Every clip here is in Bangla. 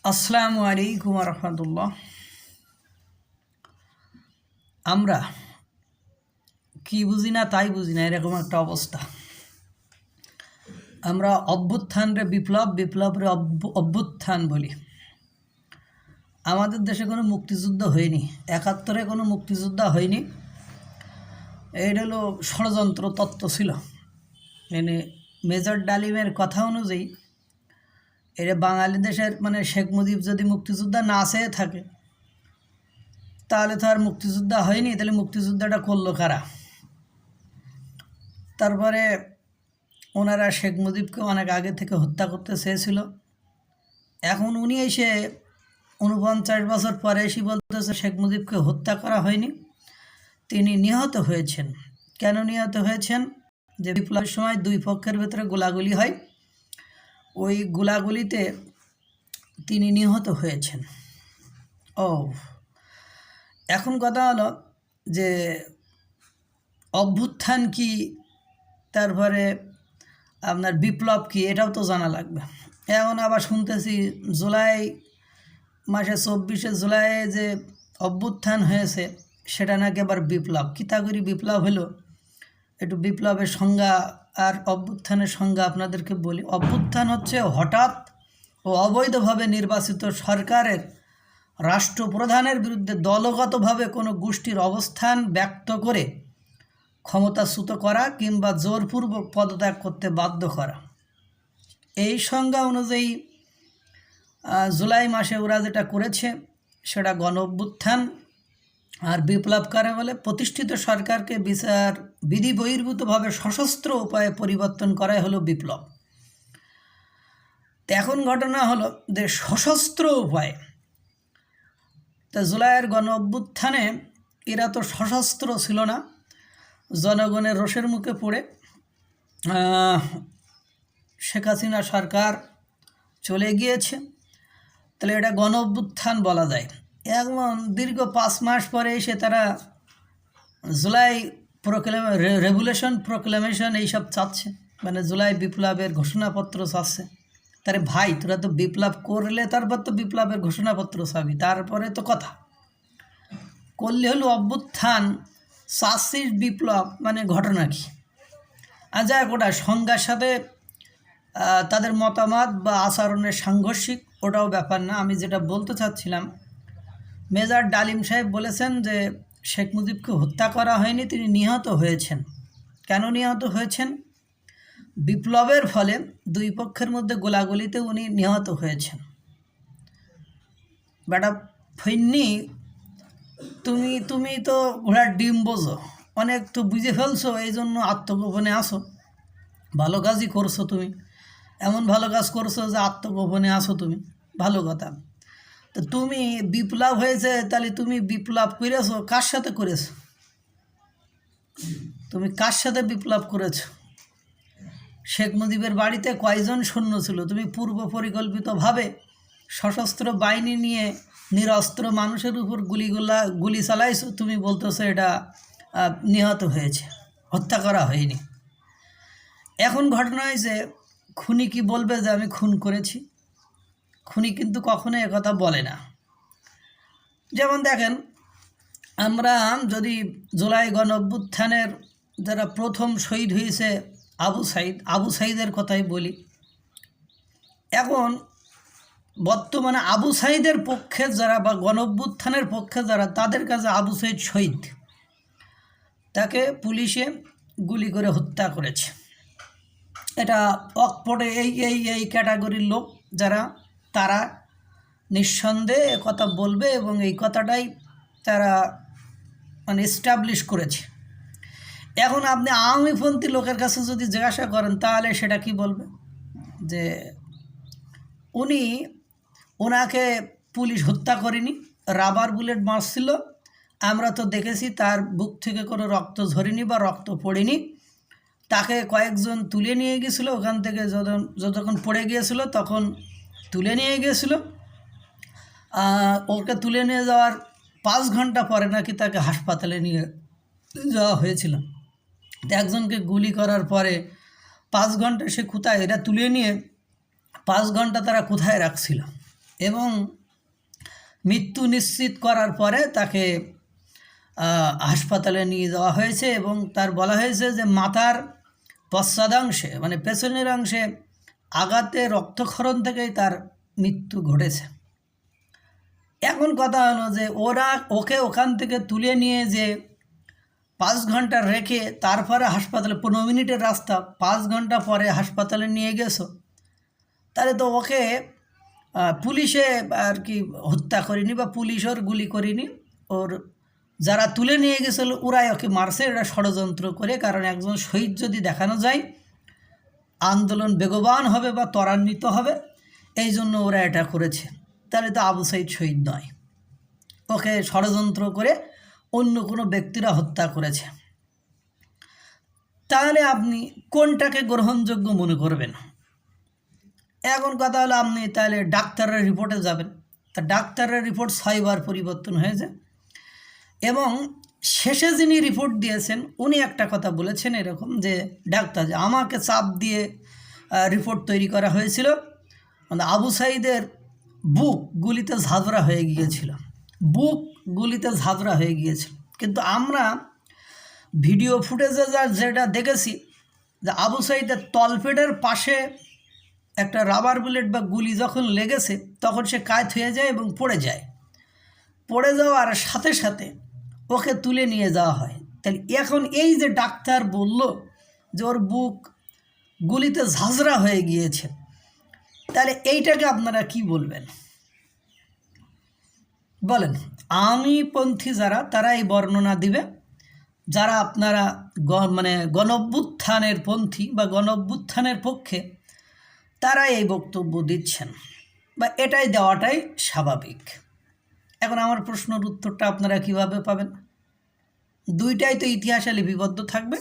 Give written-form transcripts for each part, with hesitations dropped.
আসসালামু আলাইকুম রহমতুল্লাহ। আমরা কি বুঝি না তাই বুঝি না, এরকম একটা অবস্থা। আমরা অভ্যুত্থানরে বিপ্লব, বিপ্লবরে অভ্যুত্থান বলি। আমাদের দেশে কোনো মুক্তিযুদ্ধ হয়নি, ৭১-এ কোনো মুক্তিযুদ্ধ হয়নি। এটা হলো ষড়যন্ত্র তত্ত্ব ছিল। মানে মেজর ডালিমের কথা অনুযায়ী এটা বাঙালি দেশের শেখ মুজিব যদি মুক্তিযোদ্ধা না চেয়ে থাকে তাহলে তো আর মুক্তিযোদ্ধা হয়নি। তাহলে মুক্তিযোদ্ধাটা করলো কারা? তারপরে ওনারা শেখ মুজিবকে অনেক আগে থেকে হত্যা করতে চেয়েছিল। এখন উনি এসে ৪৯ বছর পরে এসে বলতেছে শেখ মুজিবকে হত্যা করা হয়নি, তিনি নিহত হয়েছেন। কেন নিহত হয়েছেন? যে বিপ্লবের সময় দুই পক্ষের ভেতরে গোলাগুলি হয়, ওই গোলাগুলিতে তিনি নিহত হয়েছেন। ও এখন কথা হলো যে অভ্যুত্থান কি, তারপরে আপনার বিপ্লব কি, এটাও তো জানা লাগবে। এখন আবার শুনতেছি জুলাই মাসে ২৪শে জুলাই যে অভ্যুত্থান হয়েছে সেটা নাকি আবার বিপ্লব। কিতাগরি বিপ্লব হলো, একটু বিপ্লবের সংজ্ঞা আর অভ্যুত্থানের সংজ্ঞা আপনাদেরকে বলি। অভ্যুত্থান হচ্ছে হঠাৎ ও অবৈধভাবে নির্বাচিত সরকারের রাষ্ট্রপ্রধানের বিরুদ্ধে দলগতভাবে কোনো গোষ্ঠীর অবস্থান ব্যক্ত করে ক্ষমতাচ্যুত করা কিংবা জোরপূর্বক পদত্যাগ করতে বাধ্য করা। এই সংজ্ঞা অনুযায়ী জুলাই মাসে ওরা যেটা করেছে সেটা গণ অভ্যুত্থান। আর বিপ্লব কারে বলে? প্রতিষ্ঠিত সরকারকে বিচার বিধি বহির্ভূতভাবে সশস্ত্র উপায়ে পরিবর্তন করাই হলো বিপ্লব। এখন ঘটনা হলো যে সশস্ত্র উপায়ে, তা জুলাইয়ের গণ অভ্যুত্থানে এরা তো সশস্ত্র ছিল না, জনগণের রোষের মুখে পড়ে শেখ হাসিনা সরকার চলে গিয়েছে। তাহলে এটা গণ অভ্যুত্থান বলা যায়। এখন দীর্ঘ ৫ মাস পরে এসে তারা জুলাই রেভুলেশন প্রোক্লেমেশন এইসব চাচ্ছে, জুলাই বিপ্লবের ঘোষণাপত্র চাচ্ছে। তারে ভাই, তোরা তো বিপ্লব করলে তারপর তো বিপ্লবের ঘোষণাপত্র চাবি, তারপরে তো কথা করলে হলো অভ্যুত্থান, চাচ্ছিস বিপ্লব, ঘটনা কি? আর যাই হোক, ওটা সংজ্ঞার সাথে তাদের মতামত বা আচরণের সাংঘর্ষিক, ওটাও ব্যাপার না। আমি যেটা বলতে চাচ্ছিলাম, মেজর ডালিম সাহেব বলেছেন যে শেখ মুজিবকে হত্যা করা হয়নি, তিনি নিহত হয়েছেন। কেন নিহত হয়েছেন? বিপ্লবের ফলে দুই পক্ষের মধ্যে গোলাগুলিতে উনি নিহত হয়েছেন। বেটা ফৈন্নি, তুমি তো ঘোড়ার ডিম বোঝো, অনেক তো বুঝে ফেলছো, এই জন্য আত্মগোপনে আসো। ভালো কাজই করছো তুমি, এমন ভালো কাজ করছো যে আত্মগোপনে আসো তুমি, ভালো কথা। তো তুমি বিপ্লব হয়েছে, তাহলে তুমি বিপ্লব করেছো কার সাথে করেছো? তুমি কার সাথে বিপ্লব করেছো? শেখ মুজিবের বাড়িতে কয়জন সৈন্য ছিল? তুমি পূর্ব পরিকল্পিতভাবে সশস্ত্র বাহিনী নিয়ে নিরস্ত্র মানুষের উপর গুলি চালাইছো, তুমি বলতেছো এটা নিহত হয়েছে, হত্যা করা হয়নি। এখন ঘটনা হয়েছে, খুনি কি বলবে যে আমি খুন করেছি? খুনি কিন্তু কখনো একথা বলে না। যেমন দেখেন, আমরা যদি জুলাই গণ অভ্যুত্থানের যারা প্রথম শহীদ হয়েছে আবু সাইদের কথাই বলি। এখন বর্তমানে আবু সাইদের পক্ষে যারা বা গণ অভ্যুত্থানের পক্ষে যারা, তাদের কাছে আবু সাইদ শহীদ, তাকে পুলিশে গুলি করে হত্যা করেছে। এটা অকপটে এই ক্যাটাগরির লোক যারা, তারা নিঃসন্দেহে কথা বলবে এবং এই কথাটাই তারা এস্টাবলিশ করেছে। এখন আপনি আওয়ামীপন্থী লোকের কাছে যদি জিজ্ঞাসা করেন তাহলে সেটা কি বলবে? যে ওনাকে পুলিশ হত্যা করেনি, রাবার বুলেট মারছিল, আমরা তো দেখেছি, তার বুক থেকে কোনো রক্ত ঝরেনি বা রক্ত পড়েনি। তাকে কয়েকজন তুলে নিয়ে গিয়েছিল ওখান থেকে, যতক্ষণ পড়ে গিয়েছিল তখন তুলে নিয়ে গিয়েছিল। ওকে তুলে নিয়ে যাওয়ার ৫ ঘন্টা পরে নাকি তাকে হাসপাতালে নিয়ে যাওয়া হয়েছিল। একজনকে গুলি করার পরে ৫ ঘন্টা সে কোথায়, এটা তুলে নিয়ে ৫ ঘন্টা তারা কোথায় রাখছিল? এবং মৃত্যু নিশ্চিত করার পরে তাকে হাসপাতালে নিয়ে যাওয়া হয়েছে এবং তার বলা হয়েছে যে মাথার পশ্চাদাংশে মানে পেছনের অংশে আঘাতে রক্তক্ষরণ থেকেই তার মৃত্যু ঘটেছে। এখন কথা হলো যে ওকে ওখান থেকে তুলে নিয়ে যে 5 ঘন্টা রেখে তারপরে হাসপাতালে 15 মিনিটের রাস্তা 5 ঘন্টা পরে হাসপাতালে নিয়ে গেছো, তাহলে তো ওকে পুলিশে আর কি হত্যা করেনি বা পুলিশ ওর গুলি করেনি, ওর যারা তুলে নিয়ে গেছিলো ওরাই ওকে মারছে। এটা ষড়যন্ত্র করে, কারণ একজন শহীদ যদি দেখানো যায় আন্দোলন বেগবান হবে বা ত্বরান্বিত হবে, এই জন্য ওরা এটা করেছে। তাহলে তো আবু সাইদ শহীদ নয়, ওকে ষড়যন্ত্র করে অন্য কোনো ব্যক্তিরা হত্যা করেছে। তাহলে আপনি কোনটাকে গ্রহণযোগ্য মনে করবেন? এখন কথা হলো আপনি তাহলে ডাক্তারের রিপোর্টে যাবেন, তা ডাক্তারের রিপোর্ট 6 বার পরিবর্তন হয়েছে এবং শেষে যিনি রিপোর্ট দিয়েছেন উনি একটা কথা বলেছেন এরকম যে ডাক্তার যে আমাকে চাপ দিয়ে রিপোর্ট তৈরি করা হয়েছিল, মানে আবু সাইদের বুক গুলিতে ঝাঁঝরা হয়ে গিয়েছিল, বুক গুলিতে ঝাঁঝরা হয়ে গিয়েছিল। কিন্তু আমরা ভিডিও ফুটেজে যেটা দেখেছি যে আবু সাইদের তলপেটের পাশে একটা রাবার বুলেট বা গুলি যখন লেগেছে তখন সে কাত হয়ে যায় এবং পড়ে যায়। পড়ে যাওয়ার সাথে সাথে ওকে তুলে নিয়ে যাওয়া হয়। তাহলে এখন এই যে ডাক্তার বলল যে ওর বুক গুলিতে ঝাঁঝরা হয়ে গিয়েছে, তাহলে এইটাকে আপনারা কি বলবেন বলেন? আওয়ামীপন্থী যারা তারা এই বর্ণনা দিবে, যারা আপনারা মানে গণঅভ্যুত্থানের পন্থী বা গণঅভ্যুত্থানের পক্ষে তারা এই বক্তব্য দিচ্ছেন বা এটাই দেওয়াটাই স্বাভাবিক। এখন আমার প্রশ্নের উত্তরটা আপনারা কিভাবে পাবেন? দুইটাই তো ইতিহাসে লিপিবদ্ধ থাকবে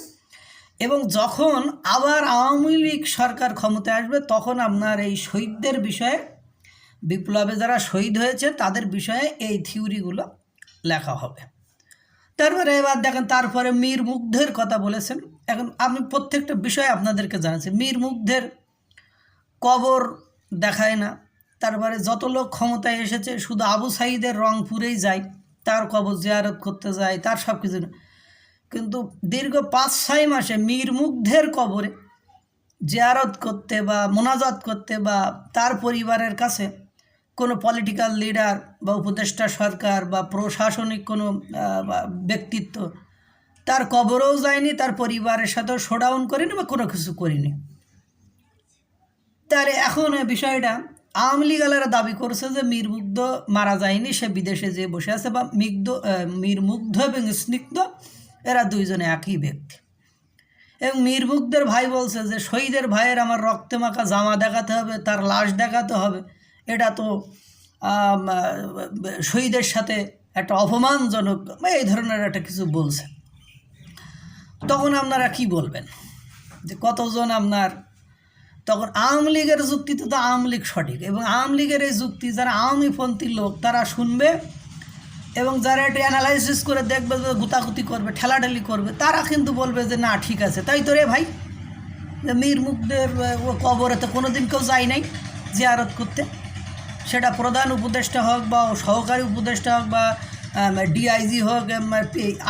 এবং যখন আবার আওয়ামী লীগ সরকার ক্ষমতায় আসবে তখন আপনার এই শহীদদের বিষয়ে, বিপ্লবে যারা শহীদ হয়েছে তাদের বিষয়ে এই থিওরিগুলো লেখা হবে। তারপরে এবার দেখেন, তারপরে মীর মুগ্ধের কথা বলেছেন। এখন আমি প্রত্যেকটা বিষয়ে আপনাদেরকে জানাচ্ছি, মীর মুগ্ধের কবর দেখায় না, তারপরে যত লোক ক্ষমতায় এসেছে শুধু আবু সাইদের রংপুরেই যায়, তার কবর জিয়ারত করতে যায়, তার সব কিছু না। কিন্তু দীর্ঘ 5-6 মাসে মীর মুগ্ধের কবরে জিয়ারত করতে বা মোনাজাত করতে বা তার পরিবারের কাছে কোনো পলিটিক্যাল লিডার বা উপদেষ্টা সরকার বা প্রশাসনিক কোনো ব্যক্তিত্ব তার কবরেও যায়নি, তার পরিবারের সাথেও শোডাউন করেনি বা কোনো কিছু করিনি। তাহলে এখন বিষয়টা আওয়ামী লীগালেরা দাবি করছে যে মীর মুগ্ধ মারা যায়নি, সে বিদেশে যেয়ে বসে আছে, বা মীর মুগ্ধ এবং স্নিগ্ধ এরা দুইজনে একই ব্যক্তি। এবং মীর মুগ্ধের ভাই বলছে যে শহীদের ভাইয়ের আমার রক্তে মাখা জামা দেখাতে হবে, তার লাশ দেখাতে হবে, এটা তো শহীদের সাথে একটা অপমানজনক এই ধরনের একটা কিছু বলছে। তখন আপনারা কি বলবেন যে কতজন আপনার তখন আওয়ামী লীগের যুক্তিতে তো আওয়ামী লীগ সঠিক, এবং আওয়ামী লীগের এই যুক্তি যারা আওয়ামীপন্থী লোক তারা শুনবে এবং যারা এটা অ্যানালাইসিস করে দেখবে যে গুতাগুতি করবে, ঠেলাঠেলি করবে, তারা কিন্তু বলবে যে না ঠিক আছে, তাই তো রে ভাই, যে মীর মুগ্ধের কবরে তো কোনো দিন কেউ যায় নাই জিয়ারত করতে, সেটা প্রধান উপদেষ্টা হোক বা সহকারী উপদেষ্টা হোক বা ডিআইজি হোক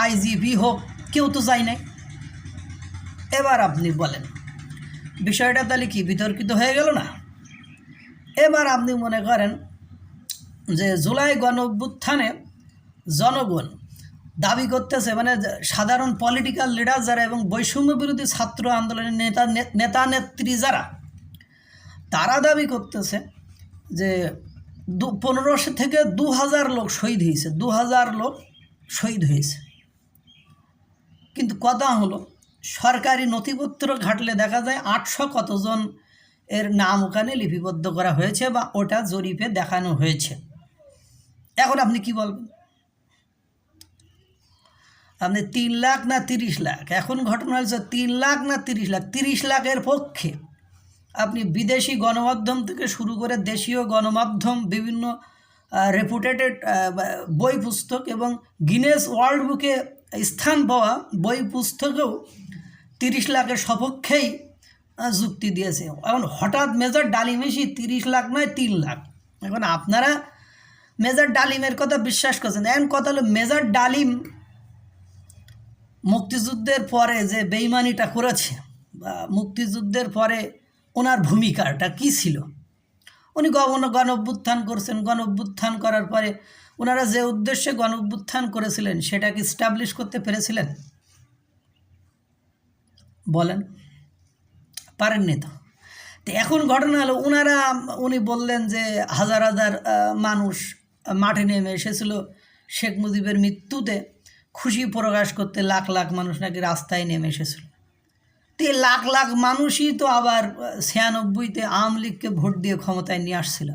আইজিপি হোক, কেউ তো যায় নাই। এবার আপনি বলেন বিষয়টা তাহলে কি বিতর্কিত হয়ে গেল না? এবার আপনি মনে করেন যে জুলাই গণঅভ্যুত্থানে জনগণ দাবি করতেছে, মানে সাধারণ পলিটিক্যাল লিডার যারা এবং বৈষম্য বিরোধী ছাত্র আন্দোলনের নেতা নেত্রী যারা, তারা দাবি করতেছে যে 1500 থেকে 2000 লোক শহীদ হয়েছে, 2000 লোক শহীদ হয়েছে। কিন্তু কথা হলো সরকারি নথিপত্র ঘাটলে দেখা যায় 800 কতজন এর নাম ওখানে লিপিবদ্ধ করা হয়েছে বা ওটা জরিপে দেখানো হয়েছে। এখন আপনি কি বলবেন? আপনি 3 লাখ না 30 লাখ, এখন ঘটনা হয়েছে 3 লাখ না 30 লাখ, 30 লাখের পক্ষে আপনি বিদেশি গণমাধ্যম থেকে শুরু করে দেশীয় গণমাধ্যম, বিভিন্ন রেপুটেটেড বই পুস্তক এবং গিনেস ওয়ার্ল্ড বুকে স্থান পাওয়া বই পুস্তকেও 30 লাখের সপক্ষেই যুক্তি দিয়েছে। এখন হঠাৎ মেজর ডালিমেশি 30 লাখ নয় 3 লাখ, এখন আপনারা মেজর ডালিমের কথা বিশ্বাস করছেন। এখন কথা হলো মেজর ডালিম মুক্তিযুদ্ধের পরে যে বেইমানিটা করেছে বা মুক্তিযুদ্ধের পরে ওনার ভূমিকাটা কী ছিল? উনি গণ অভ্যুত্থান করছেন, গণ অভ্যুত্থান করার পরে ওনারা যে উদ্দেশ্যে গণ অভ্যুত্থান করেছিলেন সেটাকে স্টাবলিশ করতে পেরেছিলেন? বলেন, পারেননি তো। তো এখন ঘটনা হলো উনি বললেন যে হাজার হাজার মানুষ মাঠে নেমে এসেছিল শেখ মুজিবের মৃত্যুতে খুশি প্রকাশ করতে, লাখ লাখ মানুষ নাকি রাস্তায় নেমে এসেছিল। তো এই লাখ লাখ মানুষই তো আবার 96-তে আওয়ামী লীগকে ভোট দিয়ে ক্ষমতায় নিয়ে আসছিল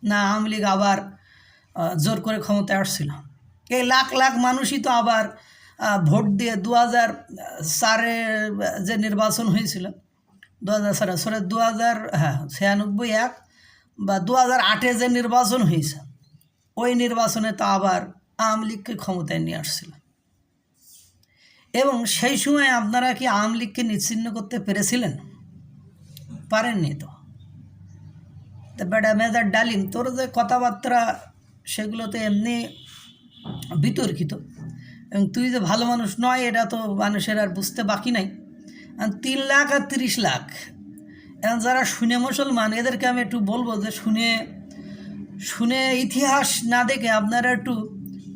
না, আওয়ামী লীগ আবার জোর করে ক্ষমতায় আসছিল। এই লাখ লাখ মানুষই তো আবার ভোট দিয়ে 2004-এর যে নির্বাচন হয়েছিল, 96 বা 2008-এ যে নির্বাচন হয়েছে, ওই নির্বাচনে তো আবার আওয়ামী লীগকে ক্ষমতায় নিয়ে আসছিল। এবং সেই সময় আপনারা কি আওয়ামী লীগকে নিচ্ছিন্ন করতে পেরেছিলেন? পারেননি তো। বেটা মেজর ডালিম, তোর যে কথাবার্তা সেগুলো তো এমনি বিতর্কিত, এবং তুই যে ভালো মানুষ নয় এটা তো মানুষের আর বুঝতে বাকি নাই। 3 লাখ আর 30 লাখ, এখন যারা শুনে মুসলমান এদেরকে আমি একটু বলবো যে শুনে ইতিহাস না দেখে আপনারা একটু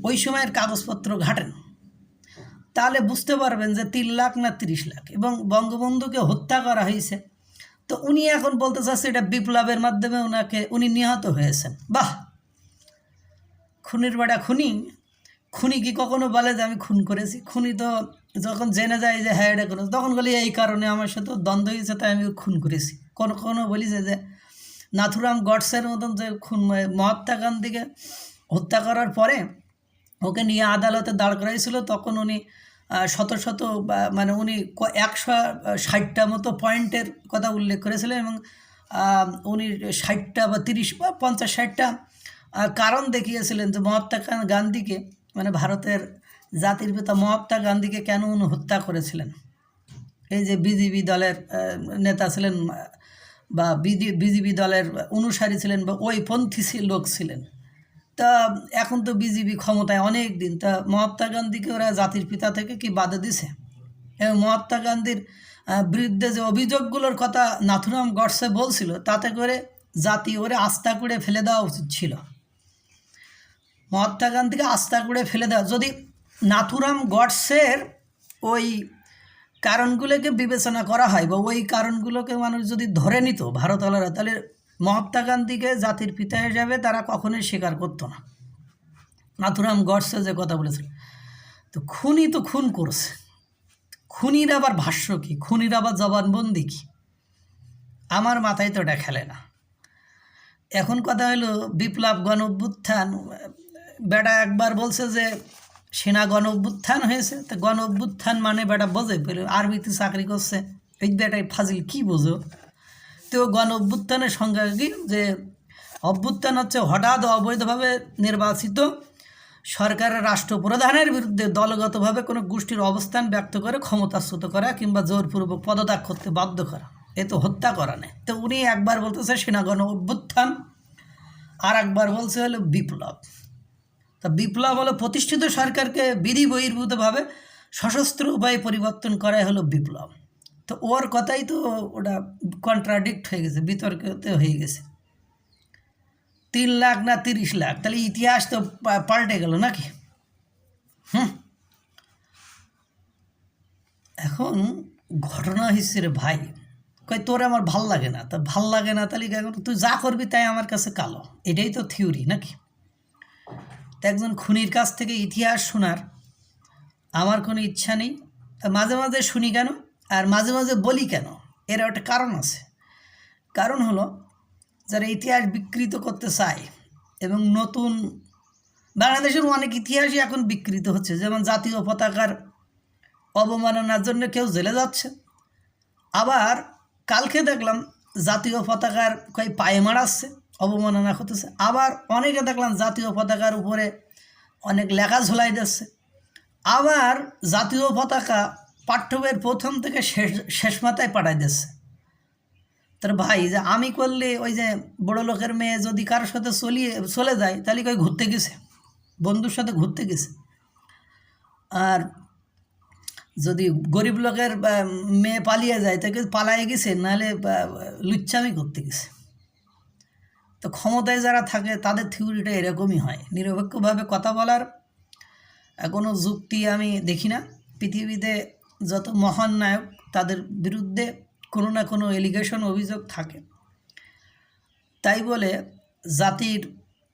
ওই সময়ের কাগজপত্র ঘাটেন, তাহলে বুঝতে পারবেন যে 3 লাখ না 30 লাখ। এবং বঙ্গবন্ধুকে হত্যা করা হয়েছে, তো উনি এখন বলতে চাচ্ছে এটা বিপ্লবের মাধ্যমে উনি নিহত হয়েছেন। বাহ, খুনির বেটা খুনি কি কখনো বলে যে আমি খুন করেছি? খুনি তো যখন জেনে যায় যে হ্যাঁ এটা করেছে, তখন বলি এই কারণে আমার সাথে দ্বন্দ্ব হয়েছে তাই আমি খুন করেছি। কোনো বলিছে যে নাথুরাম গডসের মতন যে মহাত্মা গান্ধীকে হত্যা করার পরে ওকে নিয়ে আদালতে দাঁড় করাইছিল, তখন উনি শত মানে উনি 160টা মতো পয়েন্টের কথা উল্লেখ করেছিলেন, এবং উনি 60টা বা 30 বা 50-60টা কারণ দেখিয়েছিলেন যে মহাত্মা গান্ধীকে, মানে ভারতের জাতির পিতা মহাত্মা গান্ধীকে কেন উনি হত্যা করেছিলেন। এই যে বিজেপি দলের নেতা ছিলেন বা বিজেপি দলের অনুসারী ছিলেন বা ওই পন্থী লোক ছিলেন, তা এখন তো বিজেপি ক্ষমতায় অনেক দিন, তা মহাত্মা গান্ধীকে ওরা জাতির পিতা থেকে কি বাদে দিছে? এবং মহাত্মা গান্ধীর বিরুদ্ধে যে অভিযোগগুলোর কথা নাথুরাম গডসে বলছিল, তাতে করে জাতি ওরে আস্থা করে ফেলে দেওয়া উচিত ছিল। মহাত্মা গান্ধীকে আস্থা করে ফেলে দেওয়া, যদি নাথুরাম গডসের ওই কারণগুলোকে বিবেচনা করা হয় বা ওই কারণগুলোকে মানুষ যদি ধরে নিত ভারতওয়ালারা, তাহলে মহাত্মা গান্ধীকে জাতির পিতা হিসাবে তারা কখনোই স্বীকার করতো না। নাথুরাম গডসে যে কথা বলেছিল, তো খুনি তো খুন করছে, খুনির আবার ভাষ্য কী, খুনির আবার জবানবন্দি কী, আমার মাথায় তো এটা খেলে না। এখন কথা হলো বিপ্লব গণ অভ্যুত্থান, বেটা একবার বলছে যে সেনা গণ অভ্যুত্থান হয়েছে, তো গণ অভ্যুত্থান মানে বেটা বোঝে, আরবিতে চাকরি করছে, এই বেটাই ফাজিল কী বোঝো? তো গণ অভ্যুত্থানের সংজ্ঞা কি, যে অভ্যুত্থান হচ্ছে হঠাৎ অবৈধভাবে নির্বাচিত সরকারের রাষ্ট্রপ্রধানের বিরুদ্ধে দলগতভাবে কোনো গোষ্ঠীর অবস্থান ব্যক্ত করে ক্ষমতাচ্যুত করা কিংবা জোরপূর্বক পদত্যাগ করতে বাধ্য করা, এ তো হত্যা করা নেই। তো উনি একবার বলতেছে সেনা গণ অভ্যুত্থান, আর একবার বলছে হলো বিপ্লব। তা বিপ্লব হলো প্রতিষ্ঠিত সরকারকে বিধি বহির্ভূতভাবে সশস্ত্র উপায়ে পরিবর্তন করাই হলো বিপ্লব। তো ওর কথাই তো ওটা কন্ট্রাডিক্ট হয়ে গেছে, বিতর্কতে হয়ে গেছে। 3 লাখ না 30 লাখ, তাহলে ইতিহাস তো পাল্টে গেল নাকি? এখন ঘটনা হচ্ছে রে ভাই, কই তোর আমার ভাল লাগে না, তা ভাল লাগে না তাহলে তুই যা করবি তাই আমার কাছে কালো, এটাই তো থিওরি নাকি? তো একজন খুনির কাছ থেকে ইতিহাস শোনার আমার কোনো ইচ্ছা নেই। তা মাঝে মাঝে শুনি কেন আর মাঝে মাঝে বলি কেন, এর একটা কারণ আছে। কারণ হলো যারা ইতিহাস বিকৃত করতে চায়, এবং নতুন বাংলাদেশের অনেক ইতিহাসই এখন বিকৃত হচ্ছে, যেমন জাতীয় পতাকার অবমাননার জন্য কেউ জেলে যাচ্ছে, আবার কালকে দেখলাম জাতীয় পতাকার পায়ে মারাচ্ছে, অবমাননা করতেছে, আবার অনেকে দেখলাম জাতীয় পতাকার উপরে অনেক লেখা ঝোলাই দিচ্ছে, আবার জাতীয় পতাকা পাঠ্যবইয়ের প্রথম থেকে শেষ মাথায় পাঠাই দিচ্ছে। তার ভাই যে আমি করলে ওই যে বড় লোকের মেয়ে যদি কারোর সাথে চলে যায় তাহলে কই ঘুরতে গেছে, বন্ধুর সাথে ঘুরতে গেছে। আর যদি গরিব লোকের মেয়ে পালিয়ে যায় তাকে পালায়ে গেছে, নাহলে লুচ্চামি করতে গেছে। তো ক্ষমতায় যারা থাকে তাদের থিওরিটা এরকমই হয়। নিরপেক্ষভাবে কথা বলার কোনো যুক্তি আমি দেখি না। পৃথিবীতে যত মহান নায়ক তাদের বিরুদ্ধে কোনো না কোনো এলিগেশন, অভিযোগ থাকে। তাই বলে জাতির,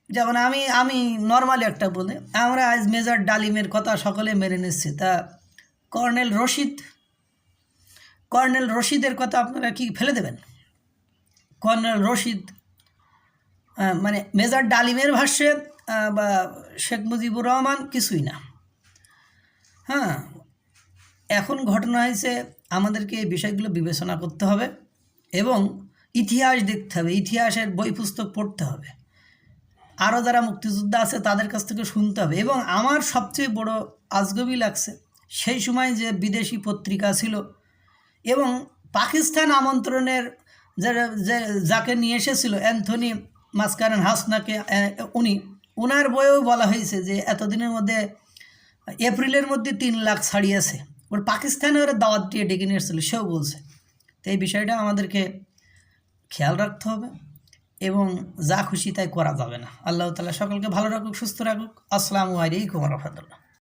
যেমন আমি নর্মালি একটা বলে, আমরা আজ মেজর ডালিমের কথা সকলে মেনে নিচ্ছি, তা কর্নেল রশিদের কথা আপনারা কি ফেলে দেবেন? কর্নেল রশিদ মানে মেজর ডালিমের ভাষ্যে বা শেখ মুজিবুর রহমান কিছুই না। হ্যাঁ, এখন ঘটনা হয়েছে, আমাদেরকে এই বিষয়গুলো বিবেচনা করতে হবে এবং ইতিহাস দেখতে হবে, ইতিহাসের বই পুস্তক পড়তে হবে, আরও যারা মুক্তিযোদ্ধা আছে তাদের কাছ থেকে শুনতে হবে। এবং আমার সবচেয়ে বড় আজগবি লাগছে সেই সময় যে বিদেশি পত্রিকা ছিল এবং পাকিস্তান আমন্ত্রণের যাকে নিয়ে এসেছিল অ্যান্থনি মাসকারেন হাসনাকে, ওনার বইয়েও বলা হয়েছে যে এতদিনের মধ্যে এপ্রিলের মধ্যে 3 লাখ ছাড়িয়েছে। ওর পাকিস্তানে ওরা দাওয়াত দিয়ে ডেকে নিয়ে এসেছিলো, সেও বলছে। তো এই বিষয়টা আমাদেরকে খেয়াল রাখতে হবে এবং যা খুশি তাই করা যাবে না। আল্লাহ তাআলা সকলকে ভালো রাখুক, সুস্থ রাখুক। আসসালামু আলাইকুম ওয়া রাহমাতুল্লাহ।